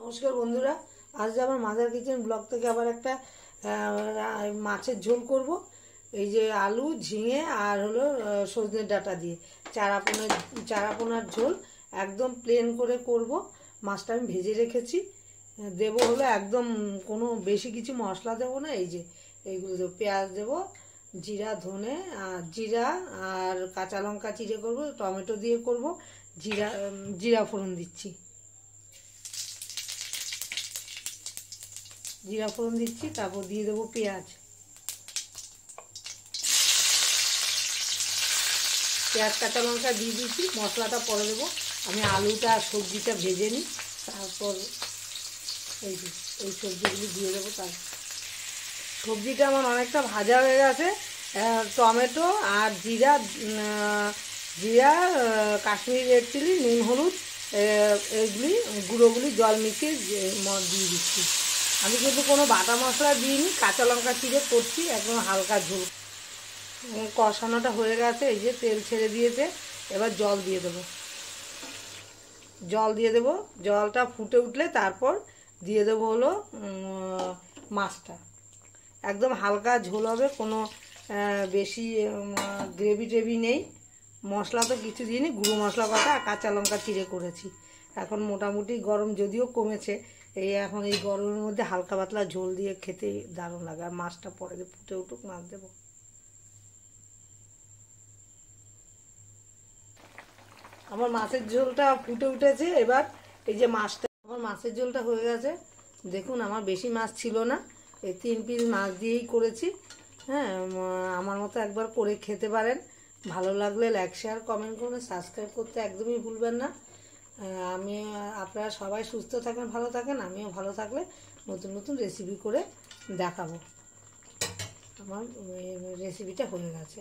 নমস্কার বন্ধুরা, আজ আমার মাদার কিচেন ব্লগ থেকে আবার একটা মাছের ঝোল করব। এই যে আলু, ঝিঙে আর হলো সজনে ডাঁটা দিয়ে চারাপোনার ঝোল একদম প্লেন করে করব। মাছটা আমি ভেজে রেখেছি, দেবো হলো একদম কোনো বেশি কিছু মশলা দেবো না। এই যে এইগুলো দেবো, পেঁয়াজ দেবো, জিরা, ধনে আর জিরা আর কাঁচা লঙ্কা চিড়ে করব, টমেটো দিয়ে করব, জিরা ফোড়ন দিচ্ছি। জিরা ফোড়ন দিচ্ছি, তারপর দিয়ে দেবো পেঁয়াজ কাঁচা লঙ্কা দিয়ে দিচ্ছি। মশলাটা পরে দেবো। আমি আলুটা আর সবজিটা ভেজে নিই, তারপর এই সবজিগুলি দিয়ে দেবো। তার সবজিটা আমার অনেকটা ভাজা হয়ে গেছে। টমেটো আর জিরা, কাশ্মীরি রেড চিলি, নুন, হলুদ এগুলি গুঁড়োগুলি জল মিশিয়ে দিয়ে দিচ্ছি। আমি কিন্তু কোনো বাটা মশলা দিইনি, কাঁচা লঙ্কা চিড়ে করছি, একদম হালকা ঝোল। কষানোটা হয়ে গেছে, এই যে তেল ছেড়ে দিয়েছে। এবার জল দিয়ে দেবো। জলটা ফুটে উঠলে তারপর দিয়ে দেবো হলো মাছটা। একদম হালকা ঝোল হবে, কোনো বেশি গ্রেভি টেভি নেই। মশলা তো কিছু দিইনি, গুঁড়ো মশলা কটা আর কাঁচা লঙ্কা চিড়ে করেছি। এখন মোটামুটি গরম যদিও কমেছে, এখন এই গরমের মধ্যে হালকা পাতলা ঝোল দিয়ে খেতে দারুণ লাগে। আর মাছটা পরে ফুটে উঠুক, মাছ দেবো। আমার মাছের ঝোলটা ফুটে উঠেছে। এবার এই যে আমার মাছের ঝোলটা হয়ে গেছে। দেখুন, আমার বেশি মাছ ছিল না, এই 3 পিস মাছ দিয়েই করেছি। হ্যাঁ, আমার মতো একবার করে খেতে পারেন। ভালো লাগলে লাইক, শেয়ার, কমেন্ট করুন, সাবস্ক্রাইব করতে একদমই ভুলবেন না। আপনারা সবাই সুস্থ থাকেন, ভালো থাকেন। আমিও ভালো থাকলে নতুন নতুন রেসিপি করে দেখাবো। আমার রেসিপিটা হয়ে গেছে।